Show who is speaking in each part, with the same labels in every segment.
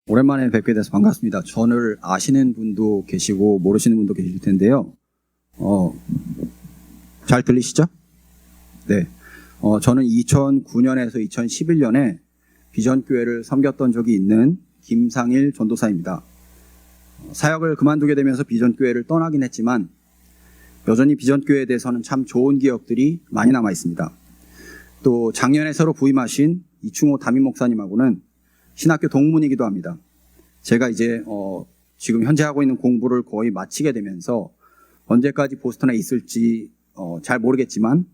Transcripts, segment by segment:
Speaker 1: 오랜만에 뵙게 돼서 반갑습니다. 저를 아시는 분도 계시고 모르시는 분도 계실 텐데요. 잘 들리시죠? 네. 저는 2009년에서 2011년에 비전교회를 섬겼던 적이 있는 김상일 전도사입니다. 사역을 그만두게 되면서 비전교회를 떠나긴 했지만 여전히 비전교회에 대해서는 참 좋은 기억들이 많이 남아 있습니다. 또 작년에 새로 부임하신 이충호 담임 목사님하고는 신학교 동문이기도 합니다. 제가 이제 지금 현재 하고 있는 공부를 거의 마치게 되면서 언제까지 보스턴에 있을지 잘 모르겠지만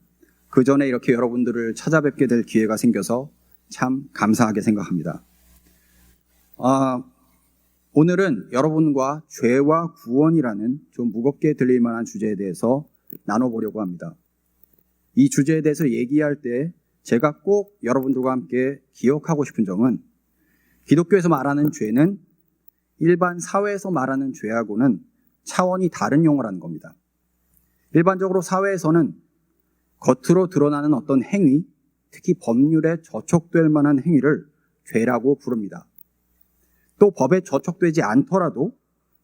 Speaker 1: 그 전에 이렇게 여러분들을 찾아뵙게 될 기회가 생겨서 참 감사하게 생각합니다. 오늘은 여러분과 죄와 구원이라는 좀 무겁게 들릴 만한 주제에 대해서 나눠보려고 합니다. 이 주제에 대해서 얘기할 때 제가 꼭 여러분들과 함께 기억하고 싶은 점은 기독교에서 말하는 죄는 일반 사회에서 말하는 죄하고는 차원이 다른 용어라는 겁니다. 일반적으로 사회에서는 겉으로 드러나는 어떤 행위, 특히 법률에 저촉될 만한 행위를 죄라고 부릅니다. 또 법에 저촉되지 않더라도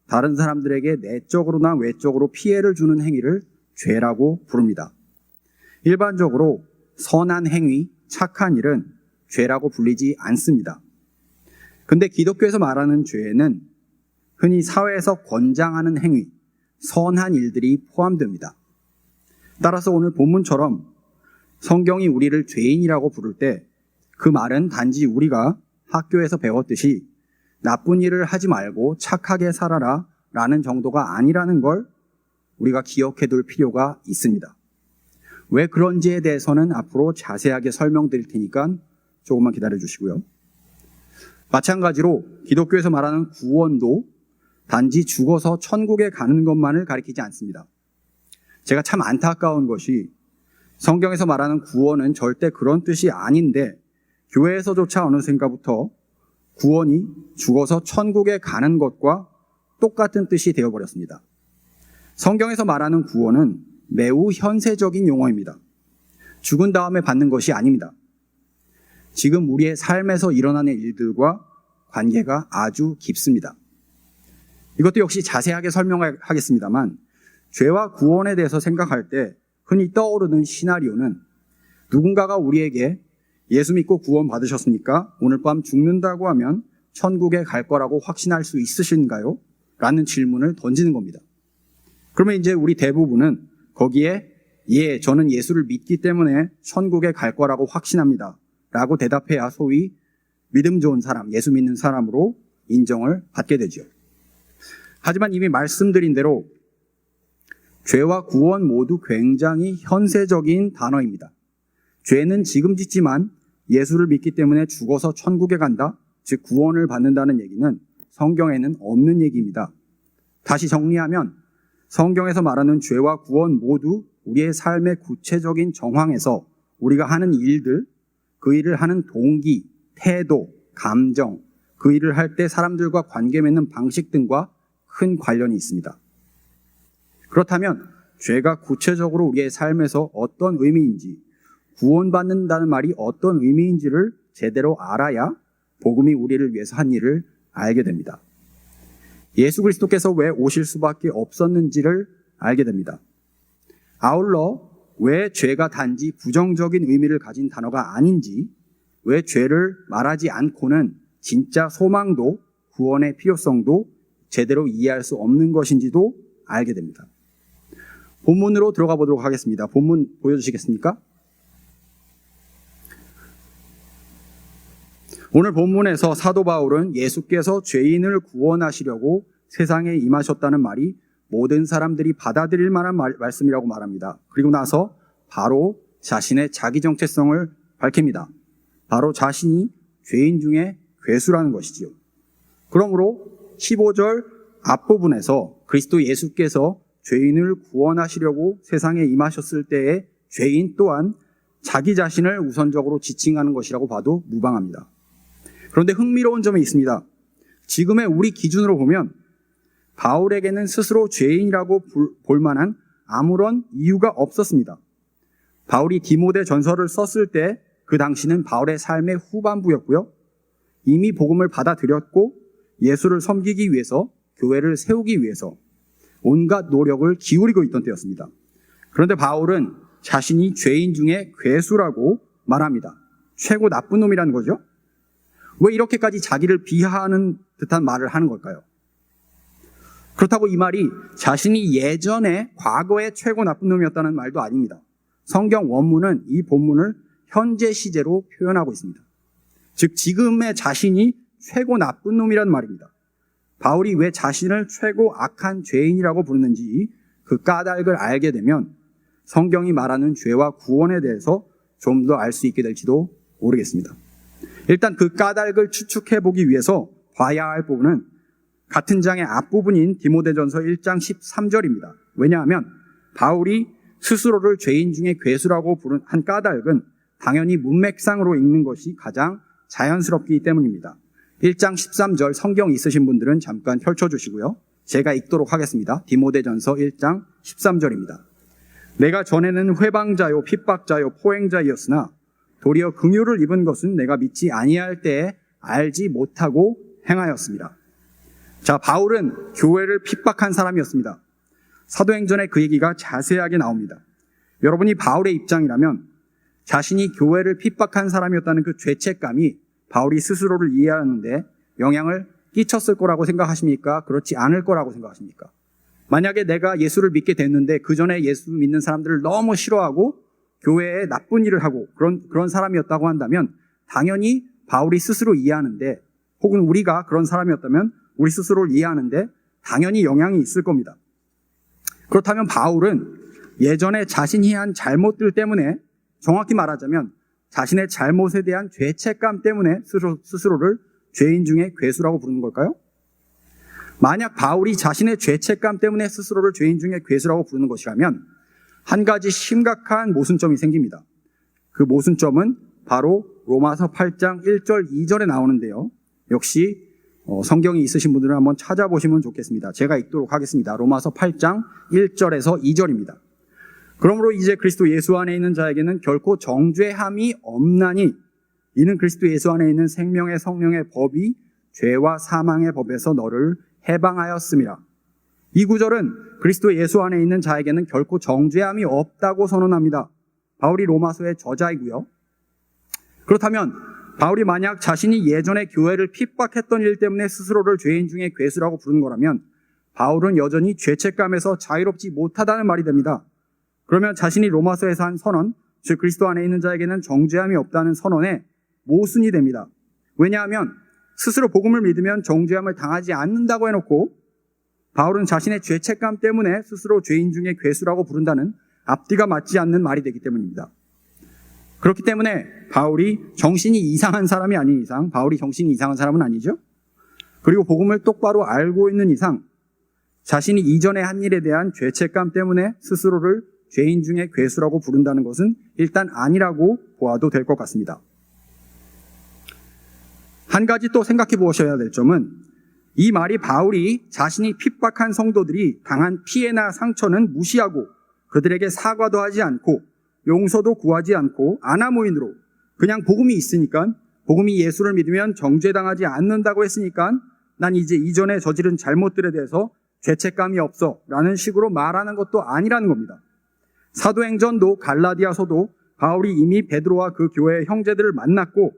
Speaker 1: 다른 사람들에게 내적으로나 외적으로 피해를 주는 행위를 죄라고 부릅니다. 일반적으로 선한 행위, 착한 일은 죄라고 불리지 않습니다. 근데 기독교에서 말하는 죄에는 흔히 사회에서 권장하는 행위, 선한 일들이 포함됩니다. 따라서 오늘 본문처럼 성경이 우리를 죄인이라고 부를 때 그 말은 단지 우리가 학교에서 배웠듯이 나쁜 일을 하지 말고 착하게 살아라 라는 정도가 아니라는 걸 우리가 기억해 둘 필요가 있습니다. 왜 그런지에 대해서는 앞으로 자세하게 설명드릴 테니까 조금만 기다려 주시고요. 마찬가지로 기독교에서 말하는 구원도 단지 죽어서 천국에 가는 것만을 가리키지 않습니다. 제가 참 안타까운 것이 성경에서 말하는 구원은 절대 그런 뜻이 아닌데 교회에서조차 어느샌가부터 구원이 죽어서 천국에 가는 것과 똑같은 뜻이 되어버렸습니다. 성경에서 말하는 구원은 매우 현세적인 용어입니다. 죽은 다음에 받는 것이 아닙니다. 지금 우리의 삶에서 일어나는 일들과 관계가 아주 깊습니다. 이것도 역시 자세하게 설명하겠습니다만 죄와 구원에 대해서 생각할 때 흔히 떠오르는 시나리오는 누군가가 우리에게 예수 믿고 구원 받으셨습니까? 오늘 밤 죽는다고 하면 천국에 갈 거라고 확신할 수 있으신가요? 라는 질문을 던지는 겁니다. 그러면 이제 우리 대부분은 거기에 예, 저는 예수를 믿기 때문에 천국에 갈 거라고 확신합니다 라고 대답해야 소위 믿음 좋은 사람, 예수 믿는 사람으로 인정을 받게 되죠. 하지만 이미 말씀드린 대로 죄와 구원 모두 굉장히 현세적인 단어입니다. 죄는 지금 짓지만 예수를 믿기 때문에 죽어서 천국에 간다, 즉 구원을 받는다는 얘기는 성경에는 없는 얘기입니다. 다시 정리하면 성경에서 말하는 죄와 구원 모두 우리의 삶의 구체적인 정황에서 우리가 하는 일들, 그 일을 하는 동기, 태도, 감정, 그 일을 할 때 사람들과 관계 맺는 방식 등과 큰 관련이 있습니다. 그렇다면 죄가 구체적으로 우리의 삶에서 어떤 의미인지, 구원받는다는 말이 어떤 의미인지를 제대로 알아야 복음이 우리를 위해서 한 일을 알게 됩니다. 예수 그리스도께서 왜 오실 수밖에 없었는지를 알게 됩니다. 아울러 왜 죄가 단지 부정적인 의미를 가진 단어가 아닌지, 왜 죄를 말하지 않고는 진짜 소망도 구원의 필요성도 제대로 이해할 수 없는 것인지도 알게 됩니다. 본문으로 들어가 보도록 하겠습니다. 본문 보여주시겠습니까? 오늘 본문에서 사도 바울은 예수께서 죄인을 구원하시려고 세상에 임하셨다는 말이 모든 사람들이 받아들일 만한 말씀이라고 말합니다. 그리고 나서 바로 자신의 자기 정체성을 밝힙니다. 바로 자신이 죄인 중에 괴수라는 것이지요. 그러므로 15절 앞부분에서 그리스도 예수께서 죄인을 구원하시려고 세상에 임하셨을 때의 죄인 또한 자기 자신을 우선적으로 지칭하는 것이라고 봐도 무방합니다. 그런데 흥미로운 점이 있습니다. 지금의 우리 기준으로 보면 바울에게는 스스로 죄인이라고 볼 만한 아무런 이유가 없었습니다. 바울이 디모데 전서를 썼을 때 그 당시는 바울의 삶의 후반부였고요. 이미 복음을 받아들였고 예수를 섬기기 위해서, 교회를 세우기 위해서 온갖 노력을 기울이고 있던 때였습니다. 그런데 바울은 자신이 죄인 중에 괴수라고 말합니다. 최고 나쁜 놈이라는 거죠. 왜 이렇게까지 자기를 비하하는 듯한 말을 하는 걸까요? 그렇다고 이 말이 자신이 예전에 과거에 최고 나쁜 놈이었다는 말도 아닙니다. 성경 원문은 이 본문을 현재 시제로 표현하고 있습니다. 즉 지금의 자신이 최고 나쁜 놈이라는 말입니다. 바울이 왜 자신을 최고 악한 죄인이라고 부르는지 그 까닭을 알게 되면 성경이 말하는 죄와 구원에 대해서 좀 더 알 수 있게 될지도 모르겠습니다. 일단 그 까닭을 추측해 보기 위해서 봐야 할 부분은 같은 장의 앞부분인 디모데전서 1장 13절입니다. 왜냐하면 바울이 스스로를 죄인 중에 괴수라고 한 까닭은 당연히 문맥상으로 읽는 것이 가장 자연스럽기 때문입니다. 1장 13절 성경 있으신 분들은 잠깐 펼쳐주시고요. 제가 읽도록 하겠습니다. 디모데전서 1장 13절입니다. 내가 전에는 회방자요 핍박자요 포행자이었으나 도리어 긍휼을 입은 것은 내가 믿지 아니할 때에 알지 못하고 행하였습니다. 자, 바울은 교회를 핍박한 사람이었습니다. 사도행전에 그 얘기가 자세하게 나옵니다. 여러분이 바울의 입장이라면 자신이 교회를 핍박한 사람이었다는 그 죄책감이 바울이 스스로를 이해하는데 영향을 끼쳤을 거라고 생각하십니까? 그렇지 않을 거라고 생각하십니까? 만약에 내가 예수를 믿게 됐는데 그 전에 예수 믿는 사람들을 너무 싫어하고 교회에 나쁜 일을 하고 그런 사람이었다고 한다면 당연히 바울이 스스로 이해하는데, 혹은 우리가 그런 사람이었다면 우리 스스로를 이해하는데 당연히 영향이 있을 겁니다. 그렇다면 바울은 예전에 자신이 한 잘못들 때문에, 정확히 말하자면 자신의 잘못에 대한 죄책감 때문에 스스로를 죄인 중에 괴수라고 부르는 걸까요? 만약 바울이 자신의 죄책감 때문에 스스로를 죄인 중에 괴수라고 부르는 것이라면 한 가지 심각한 모순점이 생깁니다. 그 모순점은 바로 로마서 8장 1절 2절에 나오는데요. 역시 성경이 있으신 분들은 한번 찾아보시면 좋겠습니다. 제가 읽도록 하겠습니다. 로마서 8장 1절에서 2절입니다. 그러므로 이제 그리스도 예수 안에 있는 자에게는 결코 정죄함이 없나니 이는 그리스도 예수 안에 있는 생명의 성령의 법이 죄와 사망의 법에서 너를 해방하였음이라. 이 구절은 그리스도 예수 안에 있는 자에게는 결코 정죄함이 없다고 선언합니다. 바울이 로마서의 저자이고요. 그렇다면 바울이 만약 자신이 예전에 교회를 핍박했던 일 때문에 스스로를 죄인 중에 괴수라고 부르는 거라면 바울은 여전히 죄책감에서 자유롭지 못하다는 말이 됩니다. 그러면 자신이 로마서에서 한 선언, 즉 그리스도 안에 있는 자에게는 정죄함이 없다는 선언에 모순이 됩니다. 왜냐하면 스스로 복음을 믿으면 정죄함을 당하지 않는다고 해놓고 바울은 자신의 죄책감 때문에 스스로 죄인 중에 괴수라고 부른다는 앞뒤가 맞지 않는 말이 되기 때문입니다. 그렇기 때문에 바울이 정신이 이상한 사람이 아닌 이상, 바울이 정신이 이상한 사람은 아니죠. 그리고 복음을 똑바로 알고 있는 이상 자신이 이전에 한 일에 대한 죄책감 때문에 스스로를 죄인 중에 괴수라고 부른다는 것은 일단 아니라고 보아도 될 것 같습니다. 한 가지 또 생각해 보셔야 될 점은 이 말이 바울이 자신이 핍박한 성도들이 당한 피해나 상처는 무시하고 그들에게 사과도 하지 않고 용서도 구하지 않고 아나무인으로 그냥 복음이 있으니까, 복음이 예수를 믿으면 정죄당하지 않는다고 했으니까 난 이제 이전에 저지른 잘못들에 대해서 죄책감이 없어 라는 식으로 말하는 것도 아니라는 겁니다. 사도행전도 갈라디아서도 바울이 이미 베드로와 그 교회의 형제들을 만났고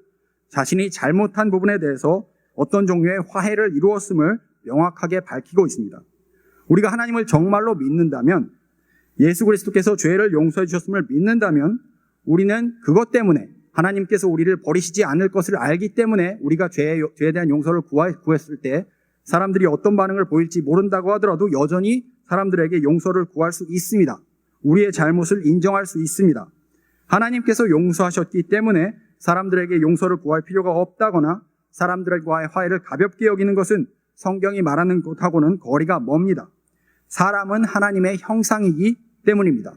Speaker 1: 자신이 잘못한 부분에 대해서 어떤 종류의 화해를 이루었음을 명확하게 밝히고 있습니다. 우리가 하나님을 정말로 믿는다면, 예수 그리스도께서 죄를 용서해 주셨음을 믿는다면 우리는 그것 때문에, 하나님께서 우리를 버리시지 않을 것을 알기 때문에 우리가 죄에 대한 용서를 구했을 때 사람들이 어떤 반응을 보일지 모른다고 하더라도 여전히 사람들에게 용서를 구할 수 있습니다. 우리의 잘못을 인정할 수 있습니다. 하나님께서 용서하셨기 때문에 사람들에게 용서를 구할 필요가 없다거나 사람들과의 화해를 가볍게 여기는 것은 성경이 말하는 것하고는 거리가 멉니다. 사람은 하나님의 형상이기 때문입니다.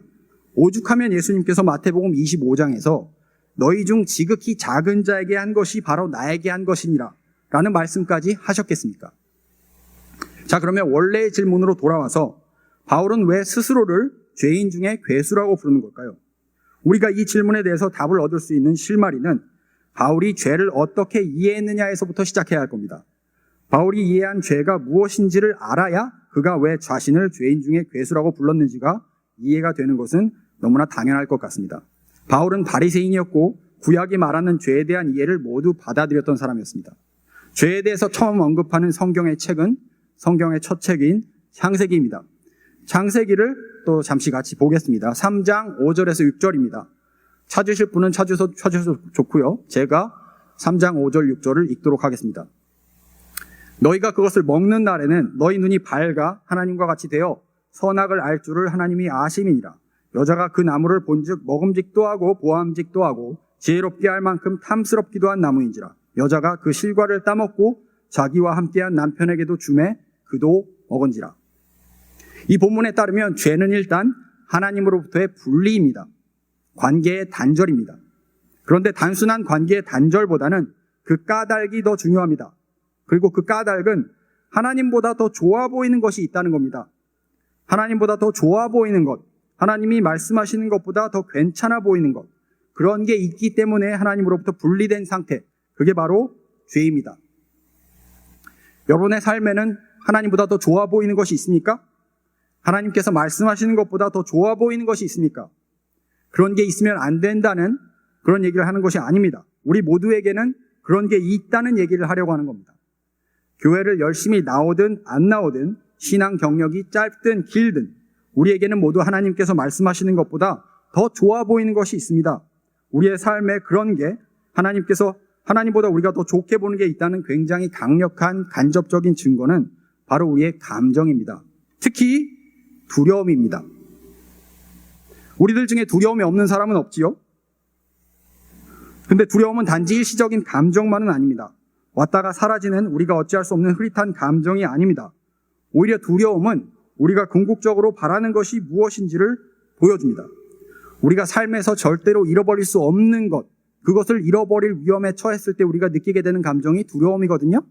Speaker 1: 오죽하면 예수님께서 마태복음 25장에서 너희 중 지극히 작은 자에게 한 것이 바로 나에게 한 것이니라 라는 말씀까지 하셨겠습니까? 자, 그러면 원래의 질문으로 돌아와서 바울은 왜 스스로를 죄인 중에 괴수라고 부르는 걸까요? 우리가 이 질문에 대해서 답을 얻을 수 있는 실마리는 바울이 죄를 어떻게 이해했느냐에서부터 시작해야 할 겁니다. 바울이 이해한 죄가 무엇인지를 알아야 그가 왜 자신을 죄인 중에 괴수라고 불렀는지가 이해가 되는 것은 너무나 당연할 것 같습니다. 바울은 바리새인이었고 구약이 말하는 죄에 대한 이해를 모두 받아들였던 사람이었습니다. 죄에 대해서 처음 언급하는 성경의 책은 성경의 첫 책인 창세기입니다. 창세기를 또 잠시 같이 보겠습니다. 3장 5절에서 6절입니다. 찾으실 분은 찾으셔도 좋고요. 제가 3장 5절 6절을 읽도록 하겠습니다. 너희가 그것을 먹는 날에는 너희 눈이 밝아 하나님과 같이 되어 선악을 알 줄을 하나님이 아심이니라. 여자가 그 나무를 본즉 먹음직도 하고 보암직도 하고 지혜롭게 할 만큼 탐스럽기도 한 나무인지라. 여자가 그 실과를 따먹고 자기와 함께한 남편에게도 주매 그도 먹은지라. 이 본문에 따르면 죄는 일단 하나님으로부터의 분리입니다. 관계의 단절입니다. 그런데 단순한 관계의 단절보다는 그 까닭이 더 중요합니다. 그리고 그 까닭은 하나님보다 더 좋아 보이는 것이 있다는 겁니다. 하나님보다 더 좋아 보이는 것, 하나님이 말씀하시는 것보다 더 괜찮아 보이는 것, 그런 게 있기 때문에 하나님으로부터 분리된 상태, 그게 바로 죄입니다. 여러분의 삶에는 하나님보다 더 좋아 보이는 것이 있습니까? 하나님께서 말씀하시는 것보다 더 좋아 보이는 것이 있습니까? 그런 게 있으면 안 된다는 그런 얘기를 하는 것이 아닙니다. 우리 모두에게는 그런 게 있다는 얘기를 하려고 하는 겁니다. 교회를 열심히 나오든 안 나오든 신앙 경력이 짧든 길든 우리에게는 모두 하나님께서 말씀하시는 것보다 더 좋아 보이는 것이 있습니다. 우리의 삶에 그런 게 하나님보다 우리가 더 좋게 보는 게 있다는 굉장히 강력한 간접적인 증거는 바로 우리의 감정입니다. 특히 두려움입니다. 우리들 중에 두려움이 없는 사람은 없지요? 근데 두려움은 단지 일시적인 감정만은 아닙니다. 왔다가 사라지는 우리가 어찌할 수 없는 흐릿한 감정이 아닙니다. 오히려 두려움은 우리가 궁극적으로 바라는 것이 무엇인지를 보여줍니다. 우리가 삶에서 절대로 잃어버릴 수 없는 것, 그것을 잃어버릴 위험에 처했을 때 우리가 느끼게 되는 감정이 두려움이거든요.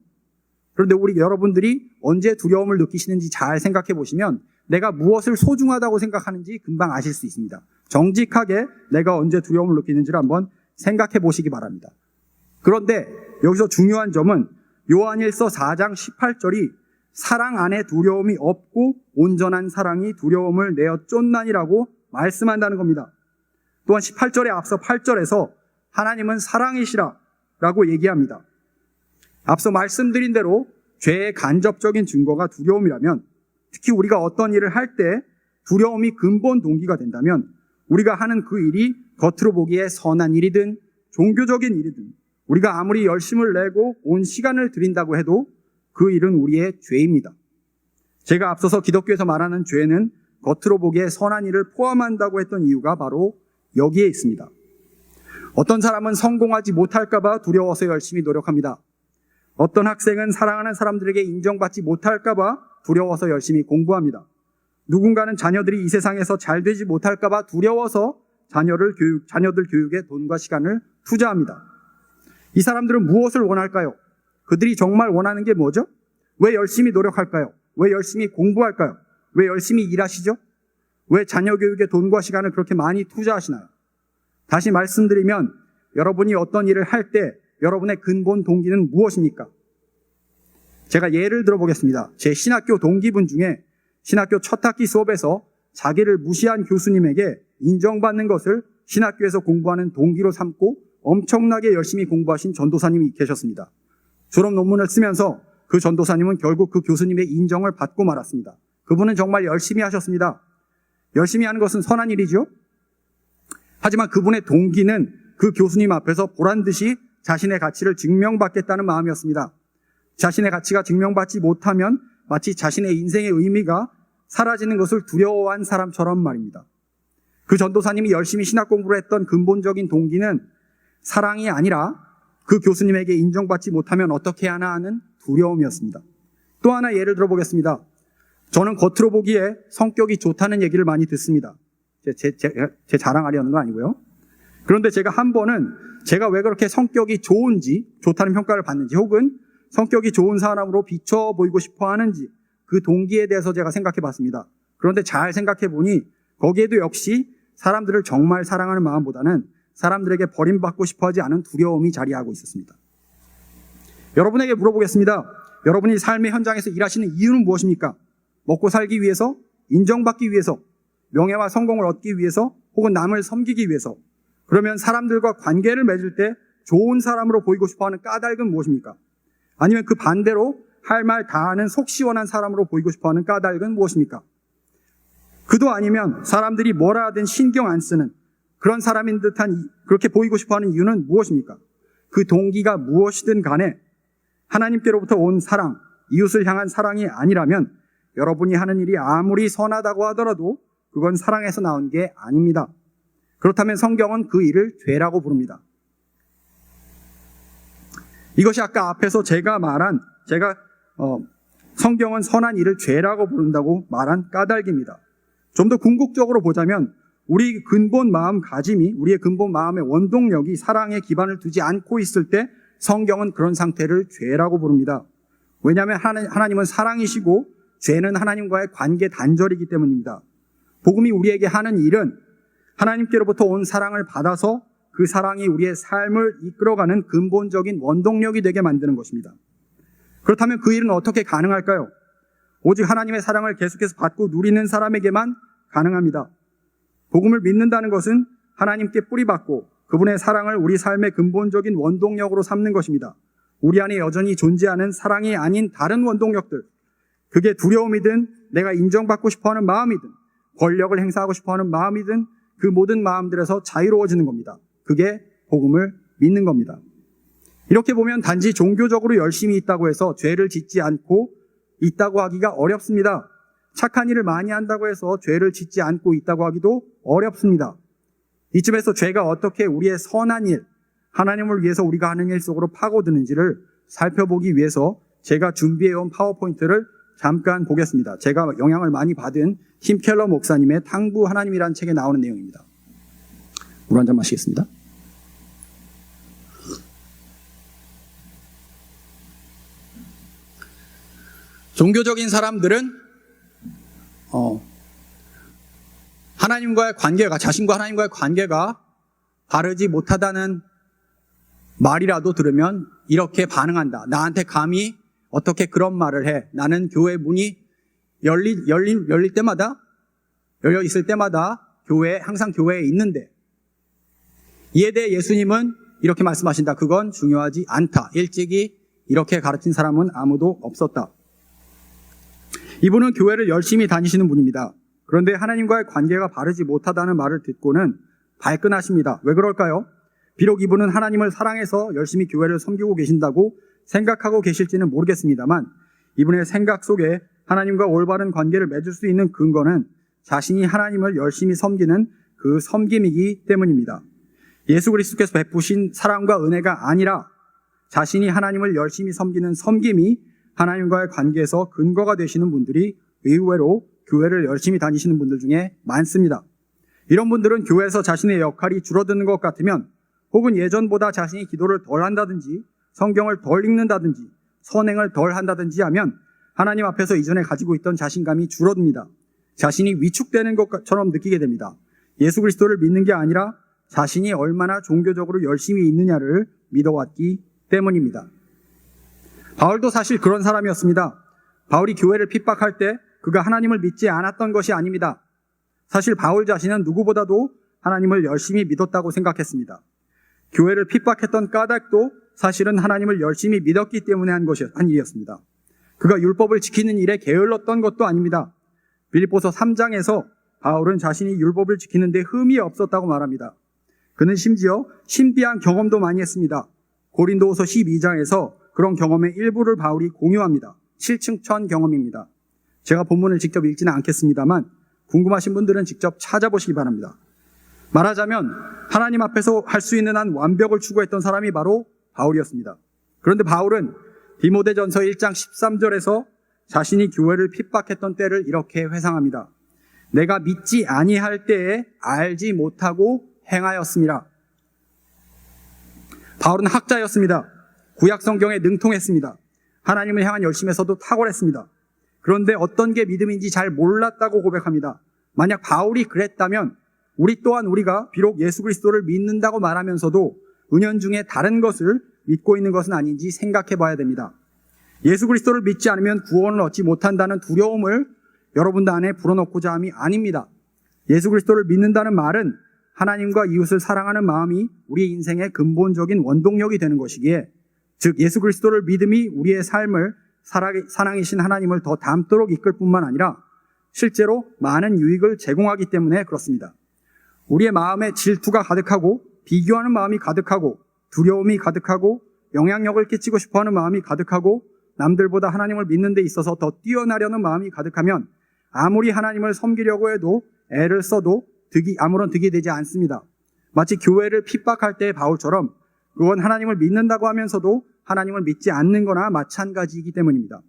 Speaker 1: 그런데 여러분들이 언제 두려움을 느끼시는지 잘 생각해 보시면 내가 무엇을 소중하다고 생각하는지 금방 아실 수 있습니다. 정직하게 내가 언제 두려움을 느끼는지를 한번 생각해 보시기 바랍니다. 그런데 여기서 중요한 점은 요한일서 4장 18절이 사랑 안에 두려움이 없고 온전한 사랑이 두려움을 내어 쫓나니라고 말씀한다는 겁니다. 또한 18절에 앞서 8절에서 하나님은 사랑이시라 라고 얘기합니다. 앞서 말씀드린 대로 죄의 간접적인 증거가 두려움이라면, 특히 우리가 어떤 일을 할 때 두려움이 근본 동기가 된다면 우리가 하는 그 일이 겉으로 보기에 선한 일이든 종교적인 일이든 우리가 아무리 열심을 내고 온 시간을 들인다고 해도 그 일은 우리의 죄입니다. 제가 앞서서 기독교에서 말하는 죄는 겉으로 보기에 선한 일을 포함한다고 했던 이유가 바로 여기에 있습니다. 어떤 사람은 성공하지 못할까 봐 두려워서 열심히 노력합니다. 어떤 학생은 사랑하는 사람들에게 인정받지 못할까 봐 두려워서 열심히 공부합니다. 누군가는 자녀들이 이 세상에서 잘 되지 못할까 봐 두려워서 자녀들 교육에 돈과 시간을 투자합니다. 이 사람들은 무엇을 원할까요? 그들이 정말 원하는 게 뭐죠? 왜 열심히 노력할까요? 왜 열심히 공부할까요? 왜 열심히 일하시죠? 왜 자녀 교육에 돈과 시간을 그렇게 많이 투자하시나요? 다시 말씀드리면 여러분이 어떤 일을 할 때 여러분의 근본 동기는 무엇입니까? 제가 예를 들어보겠습니다. 제 신학교 동기분 중에 신학교 첫 학기 수업에서 자기를 무시한 교수님에게 인정받는 것을 신학교에서 공부하는 동기로 삼고 엄청나게 열심히 공부하신 전도사님이 계셨습니다. 졸업 논문을 쓰면서 그 전도사님은 결국 그 교수님의 인정을 받고 말았습니다. 그분은 정말 열심히 하셨습니다. 열심히 하는 것은 선한 일이죠. 하지만 그분의 동기는 그 교수님 앞에서 보란듯이 자신의 가치를 증명받겠다는 마음이었습니다. 자신의 가치가 증명받지 못하면 마치 자신의 인생의 의미가 사라지는 것을 두려워한 사람처럼 말입니다. 그 전도사님이 열심히 신학 공부를 했던 근본적인 동기는 사랑이 아니라 그 교수님에게 인정받지 못하면 어떻게 하나 하는 두려움이었습니다. 또 하나 예를 들어보겠습니다. 저는 겉으로 보기에 성격이 좋다는 얘기를 많이 듣습니다. 제 자랑하려는 거 아니고요. 그런데 제가 한 번은 제가 왜 그렇게 성격이 좋다는 평가를 받는지, 혹은 성격이 좋은 사람으로 비춰 보이고 싶어 하는지, 그 동기에 대해서 제가 생각해 봤습니다. 그런데 잘 생각해 보니 거기에도 역시 사람들을 정말 사랑하는 마음보다는 사람들에게 버림받고 싶어 하지 않은 두려움이 자리하고 있었습니다. 여러분에게 물어보겠습니다. 여러분이 삶의 현장에서 일하시는 이유는 무엇입니까? 먹고 살기 위해서? 인정받기 위해서? 명예와 성공을 얻기 위해서? 혹은 남을 섬기기 위해서? 그러면 사람들과 관계를 맺을 때 좋은 사람으로 보이고 싶어하는 까닭은 무엇입니까? 아니면 그 반대로 할 말 다 하는 속 시원한 사람으로 보이고 싶어하는 까닭은 무엇입니까? 그도 아니면 사람들이 뭐라 하든 신경 안 쓰는 그런 사람인 듯한 그렇게 보이고 싶어하는 이유는 무엇입니까? 그 동기가 무엇이든 간에 하나님께로부터 온 사랑, 이웃을 향한 사랑이 아니라면 여러분이 하는 일이 아무리 선하다고 하더라도 그건 사랑에서 나온 게 아닙니다. 그렇다면 성경은 그 일을 죄라고 부릅니다. 이것이 아까 앞에서 제가 성경은 선한 일을 죄라고 부른다고 말한 까닭입니다. 좀 더 궁극적으로 보자면 우리의 근본 마음의 원동력이 사랑에 기반을 두지 않고 있을 때 성경은 그런 상태를 죄라고 부릅니다. 왜냐하면 하나님은 사랑이시고 죄는 하나님과의 관계 단절이기 때문입니다. 복음이 우리에게 하는 일은 하나님께로부터 온 사랑을 받아서 그 사랑이 우리의 삶을 이끌어가는 근본적인 원동력이 되게 만드는 것입니다. 그렇다면 그 일은 어떻게 가능할까요? 오직 하나님의 사랑을 계속해서 받고 누리는 사람에게만 가능합니다. 복음을 믿는다는 것은 하나님께 뿌리박고 그분의 사랑을 우리 삶의 근본적인 원동력으로 삼는 것입니다. 우리 안에 여전히 존재하는 사랑이 아닌 다른 원동력들, 그게 두려움이든 내가 인정받고 싶어하는 마음이든 권력을 행사하고 싶어하는 마음이든 그 모든 마음들에서 자유로워지는 겁니다. 그게 복음을 믿는 겁니다. 이렇게 보면 단지 종교적으로 열심히 있다고 해서 죄를 짓지 않고 있다고 하기가 어렵습니다. 착한 일을 많이 한다고 해서 죄를 짓지 않고 있다고 하기도 어렵습니다. 이쯤에서 죄가 어떻게 우리의 선한 일, 하나님을 위해서 우리가 하는 일 속으로 파고드는지를 살펴보기 위해서 제가 준비해온 파워포인트를 잠깐 보겠습니다. 제가 영향을 많이 받은 팀 켈러 목사님의 탕부 하나님이라는 책에 나오는 내용입니다. 물 한 잔 마시겠습니다. 종교적인 사람들은 자신과 하나님과의 관계가 바르지 못하다는 말이라도 들으면 이렇게 반응한다. 나한테 감히 어떻게 그런 말을 해. 나는 교회 문이 열릴 때마다, 열려 있을 때마다 항상 교회에 있는데. 이에 대해 예수님은 이렇게 말씀하신다. 그건 중요하지 않다. 일찍이 이렇게 가르친 사람은 아무도 없었다. 이분은 교회를 열심히 다니시는 분입니다. 그런데 하나님과의 관계가 바르지 못하다는 말을 듣고는 발끈하십니다. 왜 그럴까요? 비록 이분은 하나님을 사랑해서 열심히 교회를 섬기고 계신다고 생각하고 계실지는 모르겠습니다만 이분의 생각 속에 하나님과 올바른 관계를 맺을 수 있는 근거는 자신이 하나님을 열심히 섬기는 그 섬김이기 때문입니다. 예수 그리스도께서 베푸신 사랑과 은혜가 아니라 자신이 하나님을 열심히 섬기는 섬김이 하나님과의 관계에서 근거가 되시는 분들이 의외로 교회를 열심히 다니시는 분들 중에 많습니다. 이런 분들은 교회에서 자신의 역할이 줄어드는 것 같으면 혹은 예전보다 자신이 기도를 덜 한다든지 성경을 덜 읽는다든지 선행을 덜 한다든지 하면 하나님 앞에서 이전에 가지고 있던 자신감이 줄어듭니다. 자신이 위축되는 것처럼 느끼게 됩니다. 예수 그리스도를 믿는 게 아니라 자신이 얼마나 종교적으로 열심히 있느냐를 믿어왔기 때문입니다. 바울도 사실 그런 사람이었습니다. 바울이 교회를 핍박할 때 그가 하나님을 믿지 않았던 것이 아닙니다. 사실 바울 자신은 누구보다도 하나님을 열심히 믿었다고 생각했습니다. 교회를 핍박했던 까닭도 사실은 하나님을 열심히 믿었기 때문에 한 일이었습니다. 그가 율법을 지키는 일에 게을렀던 것도 아닙니다. 빌립보서 3장에서 바울은 자신이 율법을 지키는데 흠이 없었다고 말합니다. 그는 심지어 신비한 경험도 많이 했습니다. 고린도후서 12장에서 그런 경험의 일부를 바울이 공유합니다. 7층천 경험입니다. 제가 본문을 직접 읽지는 않겠습니다만 궁금하신 분들은 직접 찾아보시기 바랍니다. 말하자면 하나님 앞에서 할 수 있는 한 완벽을 추구했던 사람이 바로 바울이었습니다. 그런데 바울은 디모데전서 1장 13절에서 자신이 교회를 핍박했던 때를 이렇게 회상합니다. 내가 믿지 아니할 때에 알지 못하고 행하였습니다. 바울은 학자였습니다. 구약 성경에 능통했습니다. 하나님을 향한 열심에서도 탁월했습니다. 그런데 어떤 게 믿음인지 잘 몰랐다고 고백합니다. 만약 바울이 그랬다면 우리가 비록 예수 그리스도를 믿는다고 말하면서도 은연중에 다른 것을 믿고 있는 것은 아닌지 생각해 봐야 됩니다. 예수 그리스도를 믿지 않으면 구원을 얻지 못한다는 두려움을 여러분 안에 불어넣고자 함이 아닙니다. 예수 그리스도를 믿는다는 말은 하나님과 이웃을 사랑하는 마음이 우리의 인생의 근본적인 원동력이 되는 것이기에, 즉 예수 그리스도를 믿음이 우리의 삶을 사랑이신 하나님을 더 닮도록 이끌 뿐만 아니라 실제로 많은 유익을 제공하기 때문에 그렇습니다. 우리의 마음에 질투가 가득하고 비교하는 마음이 가득하고 두려움이 가득하고 영향력을 끼치고 싶어하는 마음이 가득하고 남들보다 하나님을 믿는 데 있어서 더 뛰어나려는 마음이 가득하면 아무리 하나님을 섬기려고 해도 애를 써도 아무런 득이 되지 않습니다. 마치 교회를 핍박할 때의 바울처럼 그건 하나님을 믿는다고 하면서도 하나님을 믿지 않는 거나 마찬가지이기 때문입니다.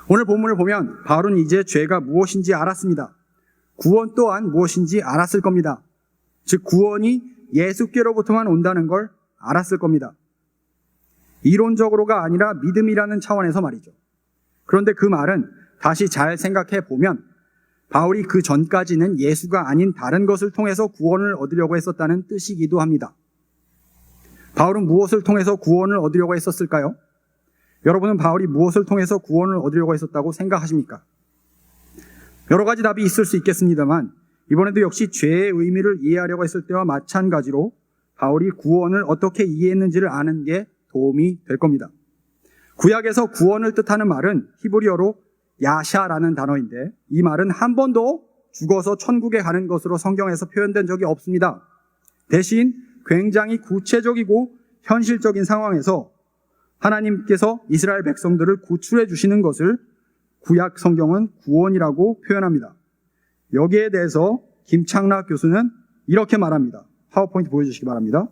Speaker 1: 오늘 본문을 보면 바울은 이제 죄가 무엇인지 알았습니다. 구원 또한 무엇인지 알았을 겁니다. 즉 구원이 예수께로부터만 온다는 걸 알았을 겁니다. 이론적으로가 아니라 믿음이라는 차원에서 말이죠. 그런데 그 말은 다시 잘 생각해 보면 바울이 그 전까지는 예수가 아닌 다른 것을 통해서 구원을 얻으려고 했었다는 뜻이기도 합니다. 바울은 무엇을 통해서 구원을 얻으려고 했었을까요? 여러분은 바울이 무엇을 통해서 구원을 얻으려고 했었다고 생각하십니까? 여러 가지 답이 있을 수 있겠습니다만 이번에도 역시 죄의 의미를 이해하려고 했을 때와 마찬가지로 바울이 구원을 어떻게 이해했는지를 아는 게 도움이 될 겁니다. 구약에서 구원을 뜻하는 말은 히브리어로 야샤라는 단어인데 이 말은 한 번도 죽어서 천국에 가는 것으로 성경에서 표현된 적이 없습니다. 대신 굉장히 구체적이고 현실적인 상황에서 하나님께서 이스라엘 백성들을 구출해 주시는 것을 구약 성경은 구원이라고 표현합니다. 여기에 대해서 김창락 교수는 이렇게 말합니다. 파워포인트 보여주시기 바랍니다.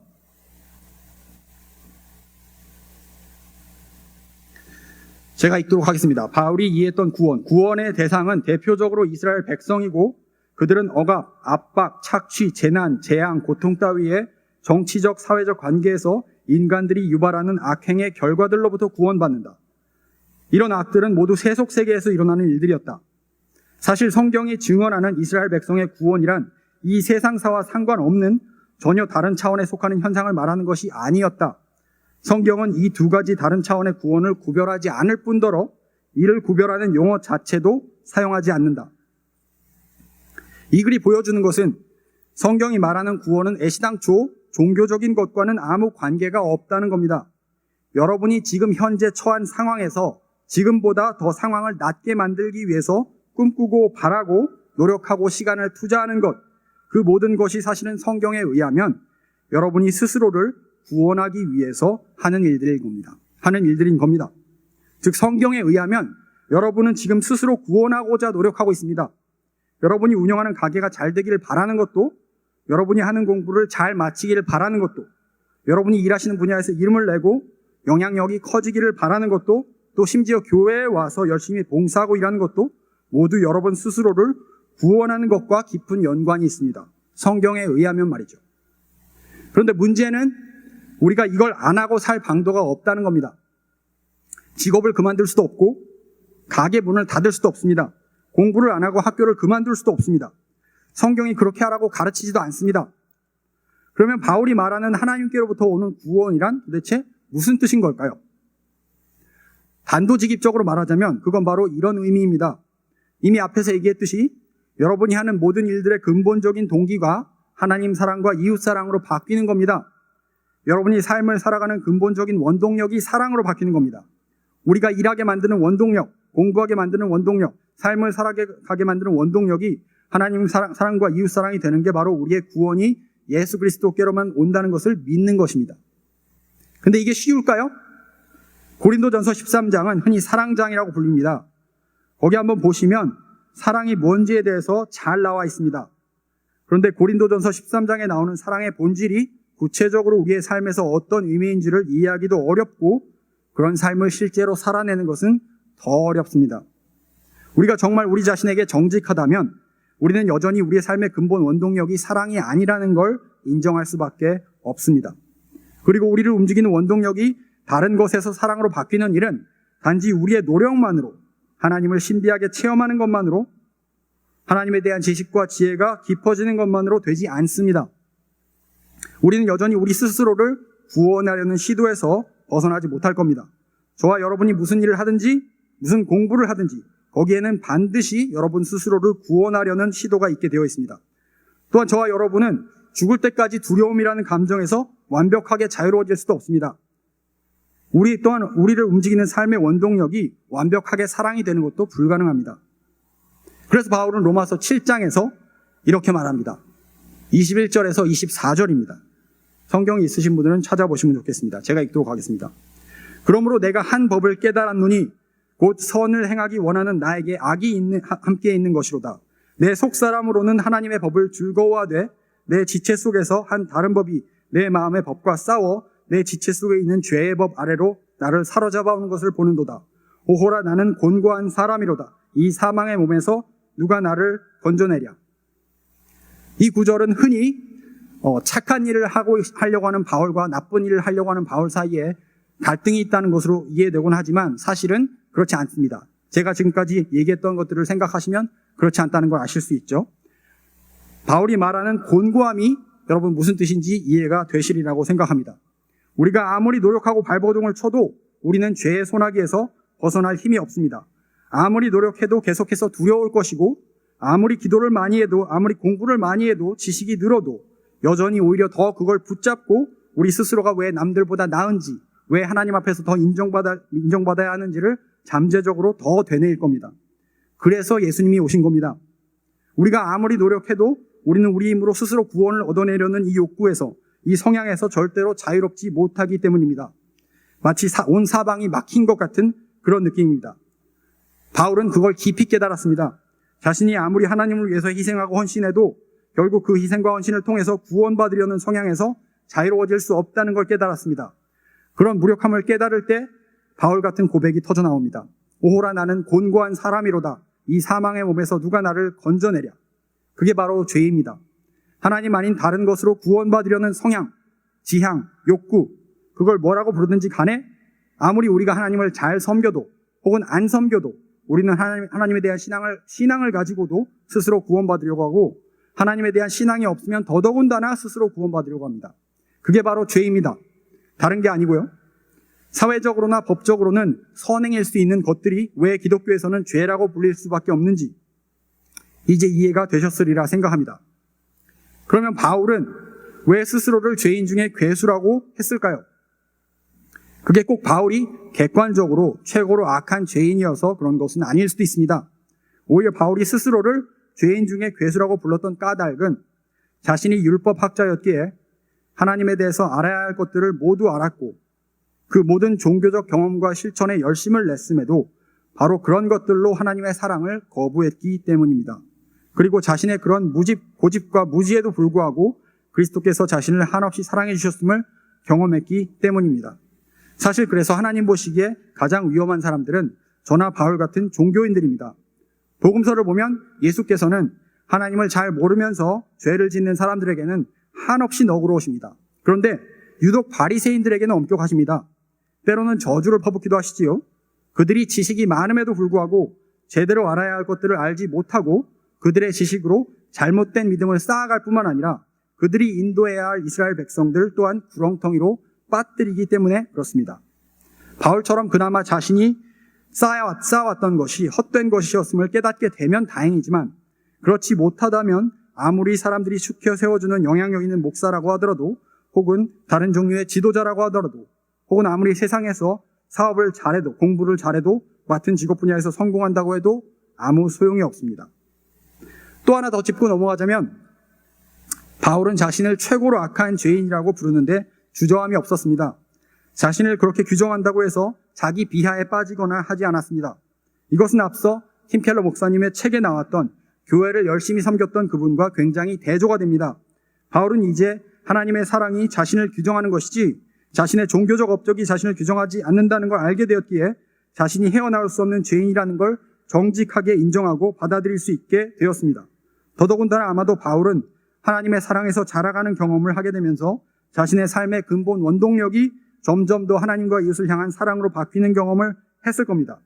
Speaker 1: 제가 읽도록 하겠습니다. 바울이 이해했던 구원의 대상은 대표적으로 이스라엘 백성이고 그들은 억압, 압박, 착취, 재난, 재앙, 고통 따위의 정치적, 사회적 관계에서 인간들이 유발하는 악행의 결과들로부터 구원받는다. 이런 악들은 모두 세속 세계에서 일어나는 일들이었다. 사실 성경이 증언하는 이스라엘 백성의 구원이란 이 세상사와 상관없는 전혀 다른 차원에 속하는 현상을 말하는 것이 아니었다. 성경은 이 두 가지 다른 차원의 구원을 구별하지 않을 뿐더러 이를 구별하는 용어 자체도 사용하지 않는다. 이 글이 보여주는 것은 성경이 말하는 구원은 애시당초 종교적인 것과는 아무 관계가 없다는 겁니다. 여러분이 지금 현재 처한 상황에서 지금보다 더 상황을 낫게 만들기 위해서 꿈꾸고 바라고 노력하고 시간을 투자하는 것, 그 모든 것이 사실은 성경에 의하면 여러분이 스스로를 구원하기 위해서 하는 일들인 겁니다. 즉 성경에 의하면 여러분은 지금 스스로 구원하고자 노력하고 있습니다. 여러분이 운영하는 가게가 잘 되기를 바라는 것도, 여러분이 하는 공부를 잘 마치기를 바라는 것도, 여러분이 일하시는 분야에서 이름을 내고 영향력이 커지기를 바라는 것도, 또 심지어 교회에 와서 열심히 봉사하고 일하는 것도 모두 여러분 스스로를 구원하는 것과 깊은 연관이 있습니다. 성경에 의하면 말이죠. 그런데 문제는 우리가 이걸 안 하고 살 방도가 없다는 겁니다. 직업을 그만둘 수도 없고 가게 문을 닫을 수도 없습니다. 공부를 안 하고 학교를 그만둘 수도 없습니다. 성경이 그렇게 하라고 가르치지도 않습니다. 그러면 바울이 말하는 하나님께로부터 오는 구원이란 도대체 무슨 뜻인 걸까요? 단도직입적으로 말하자면 그건 바로 이런 의미입니다. 이미 앞에서 얘기했듯이 여러분이 하는 모든 일들의 근본적인 동기가 하나님 사랑과 이웃 사랑으로 바뀌는 겁니다. 여러분이 삶을 살아가는 근본적인 원동력이 사랑으로 바뀌는 겁니다. 우리가 일하게 만드는 원동력, 공부하게 만드는 원동력, 삶을 살아가게 만드는 원동력이 하나님 사랑과 이웃 사랑이 되는 게 바로 우리의 구원이 예수 그리스도께로만 온다는 것을 믿는 것입니다. 근데 이게 쉬울까요? 고린도전서 13장은 흔히 사랑장이라고 불립니다. 거기 한번 보시면 사랑이 뭔지에 대해서 잘 나와 있습니다. 그런데 고린도전서 13장에 나오는 사랑의 본질이 구체적으로 우리의 삶에서 어떤 의미인지를 이해하기도 어렵고 그런 삶을 실제로 살아내는 것은 더 어렵습니다. 우리가 정말 우리 자신에게 정직하다면 우리는 여전히 우리의 삶의 근본 원동력이 사랑이 아니라는 걸 인정할 수밖에 없습니다. 그리고 우리를 움직이는 원동력이 다른 것에서 사랑으로 바뀌는 일은 단지 우리의 노력만으로, 하나님을 신비하게 체험하는 것만으로, 하나님에 대한 지식과 지혜가 깊어지는 것만으로 되지 않습니다. 우리는 여전히 우리 스스로를 구원하려는 시도에서 벗어나지 못할 겁니다. 저와 여러분이 무슨 일을 하든지 무슨 공부를 하든지 거기에는 반드시 여러분 스스로를 구원하려는 시도가 있게 되어 있습니다. 또한 저와 여러분은 죽을 때까지 두려움이라는 감정에서 완벽하게 자유로워질 수도 없습니다. 우리 또한 우리를 움직이는 삶의 원동력이 완벽하게 사랑이 되는 것도 불가능합니다. 그래서 바울은 로마서 7장에서 이렇게 말합니다. 21절에서 24절입니다. 성경이 있으신 분들은 찾아보시면 좋겠습니다. 제가 읽도록 하겠습니다. 그러므로 내가 한 법을 깨달았노니 곧 선을 행하기 원하는 나에게 악이 함께 있는 것이로다. 내 속사람으로는 하나님의 법을 즐거워하되 내 지체 속에서 한 다른 법이 내 마음의 법과 싸워 내 지체 속에 있는 죄의 법 아래로 나를 사로잡아 오는 것을 보는도다. 오호라 나는 곤고한 사람이로다. 이 사망의 몸에서 누가 나를 건져내랴. 이 구절은 흔히 착한 일을 하려고 하는 바울과 나쁜 일을 하려고 하는 바울 사이에 갈등이 있다는 것으로 이해되곤 하지만 사실은 그렇지 않습니다. 제가 지금까지 얘기했던 것들을 생각하시면 그렇지 않다는 걸 아실 수 있죠. 바울이 말하는 곤고함이 여러분 무슨 뜻인지 이해가 되시리라고 생각합니다. 우리가 아무리 노력하고 발버둥을 쳐도 우리는 죄의 소나기에서 벗어날 힘이 없습니다. 아무리 노력해도 계속해서 두려울 것이고 아무리 기도를 많이 해도 아무리 공부를 많이 해도 지식이 늘어도 여전히 오히려 더 그걸 붙잡고 우리 스스로가 왜 남들보다 나은지 왜 하나님 앞에서 더 인정받아야 하는지를 잠재적으로 더 되뇌일 겁니다. 그래서 예수님이 오신 겁니다. 우리가 아무리 노력해도 우리는 우리 힘으로 스스로 구원을 얻어내려는 이 욕구에서 이 성향에서 절대로 자유롭지 못하기 때문입니다. 마치 온 사방이 막힌 것 같은 그런 느낌입니다. 바울은 그걸 깊이 깨달았습니다. 자신이 아무리 하나님을 위해서 희생하고 헌신해도 결국 그 희생과 헌신을 통해서 구원받으려는 성향에서 자유로워질 수 없다는 걸 깨달았습니다. 그런 무력함을 깨달을 때 바울 같은 고백이 터져 나옵니다. 오호라 나는 곤고한 사람이로다. 이 사망의 몸에서 누가 나를 건져내랴. 그게 바로 죄입니다. 하나님 아닌 다른 것으로 구원받으려는 성향, 지향, 욕구, 그걸 뭐라고 부르든지 간에 아무리 우리가 하나님을 잘 섬겨도 혹은 안 섬겨도 우리는 하나님에 대한 신앙을 가지고도 스스로 구원받으려고 하고 하나님에 대한 신앙이 없으면 더더군다나 스스로 구원받으려고 합니다. 그게 바로 죄입니다. 다른 게 아니고요. 사회적으로나 법적으로는 선행일 수 있는 것들이 왜 기독교에서는 죄라고 불릴 수밖에 없는지 이제 이해가 되셨으리라 생각합니다. 그러면 바울은 왜 스스로를 죄인 중에 괴수라고 했을까요? 그게 꼭 바울이 객관적으로 최고로 악한 죄인이어서 그런 것은 아닐 수도 있습니다. 오히려 바울이 스스로를 죄인 중에 괴수라고 불렀던 까닭은 자신이 율법학자였기에 하나님에 대해서 알아야 할 것들을 모두 알았고 그 모든 종교적 경험과 실천에 열심을 냈음에도 바로 그런 것들로 하나님의 사랑을 거부했기 때문입니다. 그리고 자신의 그런 고집과 무지에도 불구하고 그리스도께서 자신을 한없이 사랑해 주셨음을 경험했기 때문입니다. 사실 그래서 하나님 보시기에 가장 위험한 사람들은 저나 바울 같은 종교인들입니다. 복음서를 보면 예수께서는 하나님을 잘 모르면서 죄를 짓는 사람들에게는 한없이 너그러우십니다. 그런데 유독 바리새인들에게는 엄격하십니다. 때로는 저주를 퍼붓기도 하시지요. 그들이 지식이 많음에도 불구하고 제대로 알아야 할 것들을 알지 못하고 그들의 지식으로 잘못된 믿음을 쌓아갈 뿐만 아니라 그들이 인도해야 할 이스라엘 백성들 또한 구렁텅이로 빠뜨리기 때문에 그렇습니다. 바울처럼 그나마 자신이 쌓아왔던 것이 헛된 것이었음을 깨닫게 되면 다행이지만 그렇지 못하다면 아무리 사람들이 축혀 세워주는 영향력 있는 목사라고 하더라도 혹은 다른 종류의 지도자라고 하더라도 혹은 아무리 세상에서 사업을 잘해도 공부를 잘해도 맡은 직업 분야에서 성공한다고 해도 아무 소용이 없습니다. 또 하나 더 짚고 넘어가자면 바울은 자신을 최고로 악한 죄인이라고 부르는데 주저함이 없었습니다. 자신을 그렇게 규정한다고 해서 자기 비하에 빠지거나 하지 않았습니다. 이것은 앞서 팀 켈러 목사님의 책에 나왔던 교회를 열심히 섬겼던 그분과 굉장히 대조가 됩니다. 바울은 이제 하나님의 사랑이 자신을 규정하는 것이지 자신의 종교적 업적이 자신을 규정하지 않는다는 걸 알게 되었기에 자신이 헤어나올 수 없는 죄인이라는 걸 정직하게 인정하고 받아들일 수 있게 되었습니다. 더더군다나 아마도 바울은 하나님의 사랑에서 자라가는 경험을 하게 되면서 자신의 삶의 근본 원동력이 점점 더 하나님과 이웃을 향한 사랑으로 바뀌는 경험을 했을 겁니다.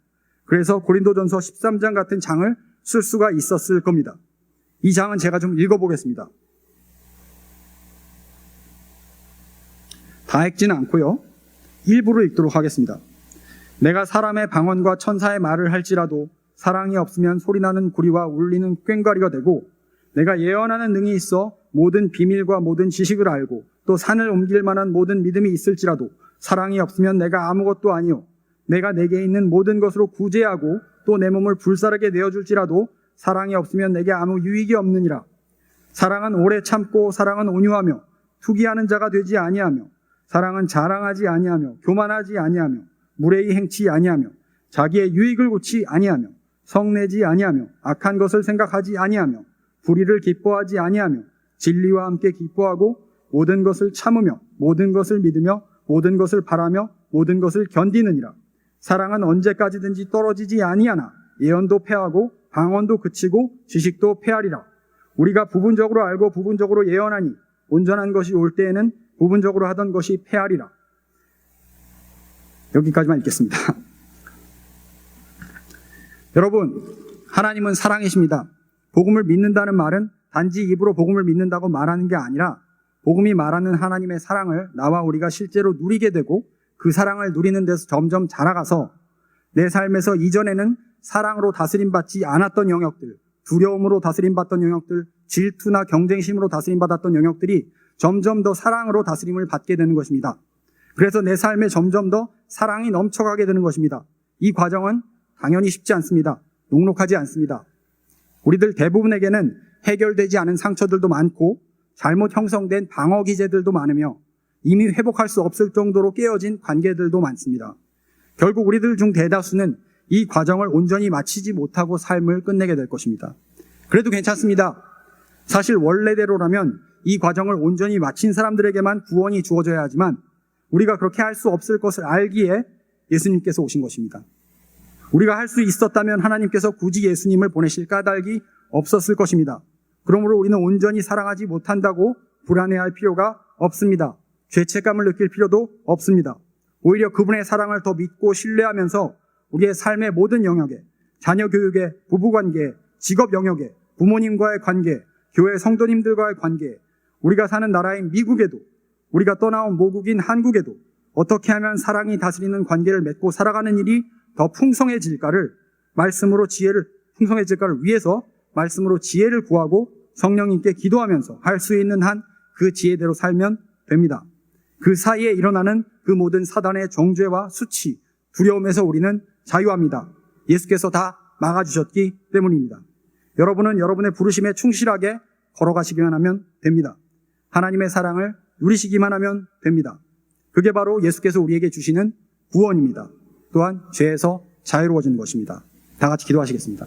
Speaker 1: 그래서 고린도전서 13장 같은 장을 쓸 수가 있었을 겁니다. 이 장은 제가 좀 읽어보겠습니다. 다 읽지는 않고요. 일부를 읽도록 하겠습니다. 내가 사람의 방언과 천사의 말을 할지라도 사랑이 없으면 소리나는 구리와 울리는 꽹과리가 되고, 내가 예언하는 능이 있어 모든 비밀과 모든 지식을 알고 또 산을 옮길 만한 모든 믿음이 있을지라도 사랑이 없으면 내가 아무것도 아니요, 내가 내게 있는 모든 것으로 구제하고 또 내 몸을 불사르게 내어줄지라도 사랑이 없으면 내게 아무 유익이 없느니라. 사랑은 오래 참고 사랑은 온유하며 투기하는 자가 되지 아니하며 사랑은 자랑하지 아니하며 교만하지 아니하며 무례히 행치 아니하며 자기의 유익을 고치 아니하며 성내지 아니하며 악한 것을 생각하지 아니하며 불의를 기뻐하지 아니하며 진리와 함께 기뻐하고 모든 것을 참으며 모든 것을 믿으며 모든 것을 바라며 모든 것을 견디느니라. 사랑은 언제까지든지 떨어지지 아니하나 예언도 패하고 방언도 그치고 지식도 패하리라. 우리가 부분적으로 알고 부분적으로 예언하니 온전한 것이 올 때에는 부분적으로 하던 것이 패하리라. 여기까지만 읽겠습니다. 여러분, 하나님은 사랑이십니다. 복음을 믿는다는 말은 단지 입으로 복음을 믿는다고 말하는 게 아니라 복음이 말하는 하나님의 사랑을 나와 우리가 실제로 누리게 되고 그 사랑을 누리는 데서 점점 자라가서 내 삶에서 이전에는 사랑으로 다스림받지 않았던 영역들, 두려움으로 다스림받던 영역들, 질투나 경쟁심으로 다스림받았던 영역들이 점점 더 사랑으로 다스림을 받게 되는 것입니다. 그래서 내 삶에 점점 더 사랑이 넘쳐가게 되는 것입니다. 이 과정은 당연히 쉽지 않습니다. 녹록하지 않습니다. 우리들 대부분에게는 해결되지 않은 상처들도 많고 잘못 형성된 방어 기제들도 많으며 이미 회복할 수 없을 정도로 깨어진 관계들도 많습니다. 결국 우리들 중 대다수는 이 과정을 온전히 마치지 못하고 삶을 끝내게 될 것입니다. 그래도 괜찮습니다. 사실 원래대로라면 이 과정을 온전히 마친 사람들에게만 구원이 주어져야 하지만 우리가 그렇게 할 수 없을 것을 알기에 예수님께서 오신 것입니다. 우리가 할 수 있었다면 하나님께서 굳이 예수님을 보내실 까닭이 없었을 것입니다. 그러므로 우리는 온전히 사랑하지 못한다고 불안해할 필요가 없습니다. 죄책감을 느낄 필요도 없습니다. 오히려 그분의 사랑을 더 믿고 신뢰하면서 우리의 삶의 모든 영역에, 자녀 교육에, 부부관계, 직업 영역에, 부모님과의 관계, 교회 성도님들과의 관계, 우리가 사는 나라인 미국에도, 우리가 떠나온 모국인 한국에도 어떻게 하면 사랑이 다스리는 관계를 맺고 살아가는 일이 더 풍성해질까를 위해서 말씀으로 지혜를 구하고 성령님께 기도하면서 할 수 있는 한 그 지혜대로 살면 됩니다. 그 사이에 일어나는 그 모든 사단의 정죄와 수치, 두려움에서 우리는 자유합니다. 예수께서 다 막아주셨기 때문입니다. 여러분은 여러분의 부르심에 충실하게 걸어가시기만 하면 됩니다. 하나님의 사랑을 누리시기만 하면 됩니다. 그게 바로 예수께서 우리에게 주시는 구원입니다. 또한 죄에서 자유로워지는 것입니다. 다 같이 기도하시겠습니다.